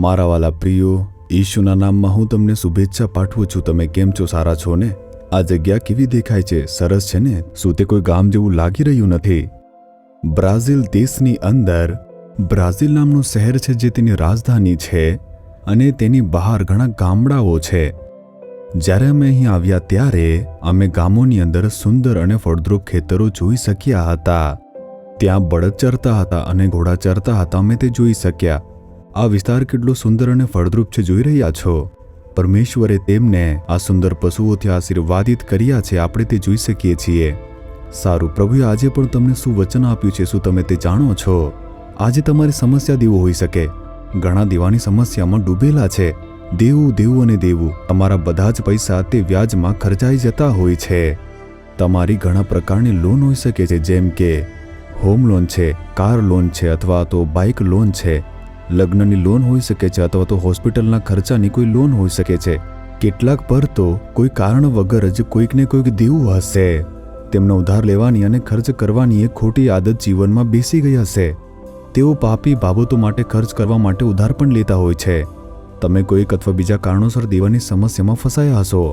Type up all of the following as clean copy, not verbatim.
મારા વાલા પ્રિયો, ઈશુના નામમાં હું તમને શુભેચ્છા પાઠવું છું. તમે કેમ છો? સારા છો ને? આ જગ્યા કેવી દેખાય છે? સરસ છે ને? શું તે કોઈ ગામ જેવું લાગી રહ્યું નથી? બ્રાઝિલ દેશની અંદર બ્રાઝિલ નામનું શહેર છે જે તેની રાજધાની છે અને તેની બહાર ઘણા ગામડાઓ છે. જ્યારે અમે અહીં આવ્યા ત્યારે અમે ગામોની અંદર સુંદર અને ફળદ્રુપ ખેતરો જોઈ શક્યા હતા. ત્યાં બળદ ચરતા હતા અને ઘોડા ચરતા હતા. અમે તે જોઈ શક્યા. આ વિસ્તાર કેટલો સુંદર અને ફળદ્રુપ છે, જોઈ રહ્યા છો. પરમેશ્વરે તેમને આ સુંદર પશુઓથી આશીર્વાદિત કર્યા છે. આપણે તે જોઈ શકીએ છીએ. સારું, પ્રભુએ આજે પણ તમને શું વચન આપ્યું છે, શું તમે તે જાણો છો? આજે તમારી સમસ્યા દેવું હોઈ શકે. ઘણા દેવાની સમસ્યામાં ડૂબેલા છે. દેવું દેવું અને દેવું. તમારા બધા જ પૈસા તે વ્યાજમાં ખર્ચાઈ જતા હોય છે. તમારી ઘણા પ્રકારની લોન હોઈ શકે છે, જેમ કે હોમ લોન છે, કાર લોન છે, અથવા તો બાઇક લોન છે. લગ્નની લોન હોઈ શકે છે, અથવા તો હોસ્પિટલના ખર્ચાની કોઈ લોન હોઈ શકે છે. કેટલાક પર તો કોઈ કારણ વગર જ કોઈકને કોઈક દેવું હશે. તેમનો ઉધાર લેવાની અને ખર્ચ કરવાની એક ખોટી આદત જીવનમાં બેસી ગઈ હશે. તેઓ પાપી બાબતો માટે ખર્ચ કરવા માટે ઉધાર પણ લેતા હોય છે. તમે કોઈક અથવા બીજા કારણોસર દેવાની સમસ્યામાં ફસાયા હશો.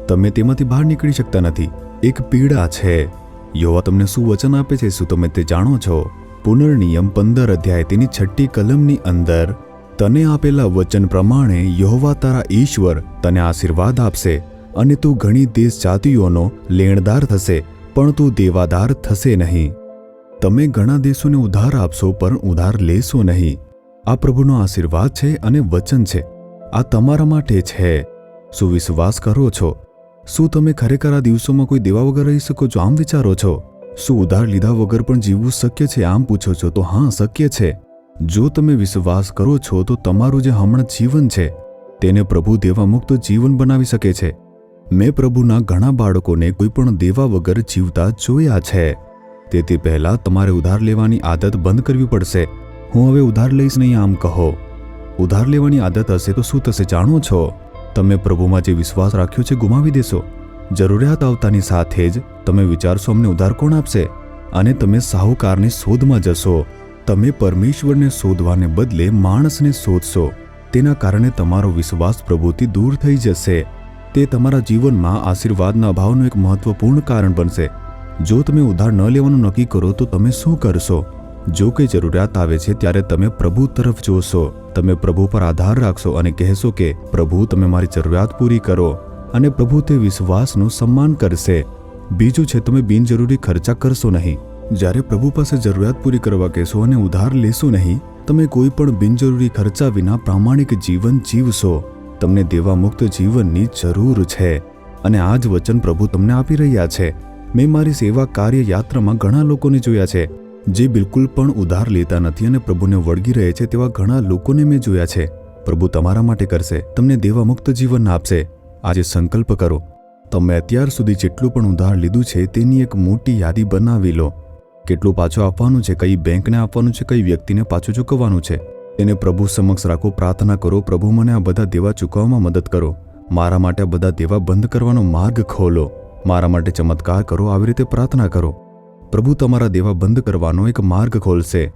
તમે તેમાંથી બહાર નીકળી શકતા નથી. એક પીડા છે. યહોવા તમને શું વચન આપે છે, શું તમે તે જાણો છો? પુનર્નિયમ 15 અધ્યાય તેની 6ઠી કલમની અંદર તને આપેલા વચન પ્રમાણે યહોવા તારા ઈશ્વર તને આશીર્વાદ આપશે અને તું ઘણી દેશ જાતિઓનો લેણદાર થશે, પણ તું દેવાદાર થશે નહીં. તમે ઘણા દેશોને ઉધાર આપશો પણ ઉધાર લેશો નહીં. આ પ્રભુનો આશીર્વાદ છે અને વચન છે. આ તમારા માટે છે. શું વિશ્વાસ કરો છો? શું તમે ખરેખર આ દિવસોમાં કોઈ દેવા વગર રહી શકો છો? આમ વિચારો છો? શું ઉધાર લીધા વગર પણ જીવવું શક્ય છે? આમ પૂછો છો તો હા, શક્ય છે. જો તમે વિશ્વાસ કરો છો તો તમારું જે હમણાં જીવન છે તેને પ્રભુ દેવા મુક્ત જીવન બનાવી શકે છે. મેં પ્રભુના ઘણા બાળકોને કોઈ પણ દેવા વગર જીવતા જોયા છે. તેથી પહેલા તમારે ઉધાર લેવાની આદત બંધ કરવી પડશે. હું હવે ઉધાર લઈશ નહીં આમ કહો. ઉધાર લેવાની આદત હશે તો શું થશે જાણો છો? તમે પ્રભુમાં જે વિશ્વાસ રાખ્યો છે ગુમાવી દેશો. જરૂરિયાત આવતાની સાથે જ તમે વિચારશો અમને ઉધાર કોણ આપશે, અને તમે સાહુકારની શોધમાં જશો. તમે પરમેશ્વરને શોધવાને બદલે માણસને શોધશો. તેના કારણે તમારો વિશ્વાસ પ્રભુથી દૂર થઈ જશે. તે તમારા જીવનમાં આશીર્વાદના અભાવનું એક મહત્વપૂર્ણ કારણ બનશે. જો તમે ઉધાર ન લેવાનું નક્કી કરો તો તમે શું કરશો? જો કંઈ જરૂરિયાત આવે છે ત્યારે તમે પ્રભુ તરફ જોશો. તમે પ્રભુ પર આધાર રાખશો અને કહેશો કે પ્રભુ તમે મારી જરૂરિયાત પૂરી કરો, અને પ્રભુ તે વિશ્વાસનું સન્માન કરશે. બીજું છે, તમે બિનજરૂરી ખર્ચા કરશો નહીં. જ્યારે પ્રભુ પાસે જરૂરિયાત પૂરી કરવા કહેશો અને ઉધાર લેશો નહીં, તમે કોઈ પણ બિનજરૂરી ખર્ચા વિના પ્રામાણિક જીવન જીવશો. તમને દેવા મુક્ત જીવનની જરૂર છે અને આ જ વચન પ્રભુ તમને આપી રહ્યા છે. મેં મારી સેવા કાર્ય યાત્રામાં ઘણા લોકોને જોયા છે જે બિલકુલ પણ ઉધાર લેતા નથી અને પ્રભુને વળગી રહે છે. તેવા ઘણા લોકોને મેં જોયા છે. પ્રભુ તમારા માટે કરશે, તમને દેવા મુક્ત જીવન આપશે. આજે સંકલ્પ કરો. તમે અત્યાર સુધી જેટલું પણ ઉધાર લીધું છે તેની એક મોટી યાદી બનાવી લો. કેટલું પાછું આપવાનું છે, કઈ બેંકને આપવાનું છે, કઈ વ્યક્તિને પાછું ચૂકવવાનું છે, તેને પ્રભુ સમક્ષ રાખો. પ્રાર્થના કરો, પ્રભુ મને આ બધા દેવા ચૂકવવામાં મદદ કરો. મારા માટે આ બધા દેવા બંધ કરવાનો માર્ગ ખોલો. મારા માટે ચમત્કાર કરો. આવી રીતે પ્રાર્થના કરો. પ્રભુ તમારા દેવા બંધ કરવાનો એક માર્ગ ખોલશે.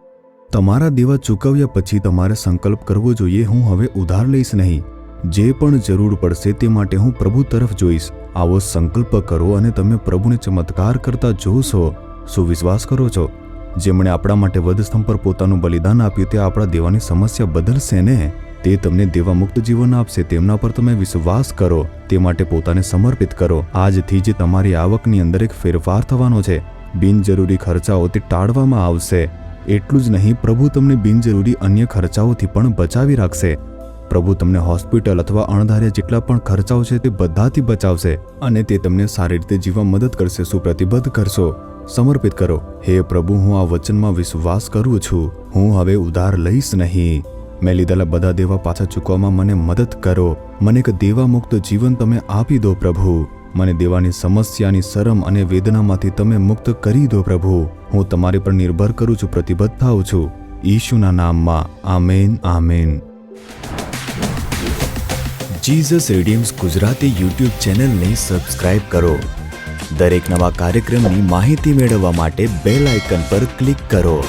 તમારા દેવા ચૂકવ્યા પછી તમારે સંકલ્પ કરવો જોઈએ, હું હવે ઉધાર લઈશ નહીં. જે પણ જરૂર પડશે તે માટે હું પ્રભુ તરફ જોઈશ. આવો સંકલ્પ કરો અને તમે પ્રભુને ચમત્કાર કરતા જોશો. શું વિશ્વાસ કરો છો? જેમણે આપણા માટે વધસ્તંભ પર પોતાનું બલિદાન આપ્યું તે આપણા દેવાની સમસ્યા બદલશે ને? તે તમને દેવા મુક્ત જીવન આપશે. તેમના પર તમે વિશ્વાસ કરો. તે માટે પોતાને સમર્પિત કરો. આજથી જ તમારી આવકની અંદર એક ફેરફાર થવાનો છે. બિનજરૂરી ખર્ચાઓ તે ટાળવામાં આવશે. એટલું જ નહીં, પ્રભુ તમને બિનજરૂરી અન્ય ખર્ચાઓથી પણ બચાવી રાખશે. પ્રભુ તમને હોસ્પિટલ અથવા અણધાર્યા જેટલા પણ ખર્ચાઓ છે તે બધાથી બચાવશે અને તે તમને સારી રીતે જીવવા મદદ કરશે. શું પ્રતિબદ્ધ કરશો? સમર્પિત કરો. હે પ્રભુ, હું આ વચનમાં વિશ્વાસ કરું છું. હું હવે ઉધાર લઈશ નહીં. મેં લીધેલા બધા દેવા પાછા ચૂકવવામાં મને મદદ કરો. મને એક દેવા મુક્ત જીવન તમે આપી દો પ્રભુ. મને દેવાની સમસ્યાની શરમ અને વેદનામાંથી તમે મુક્ત કરી દો પ્રભુ. હું તમારી પર નિર્ભર કરું છું, પ્રતિબદ્ધ થાઉં છું. ઈશુના નામમાં આમેન, આમેન. જીસસ રીડીમ્સ ગુજરાતી યુટ્યુબ ચેનલને સબસ્ક્રાઇબ કરો. દરેક નવા કાર્યક્રમની માહિતી મેળવવા માટે બેલ આઇકન પર ક્લિક કરો.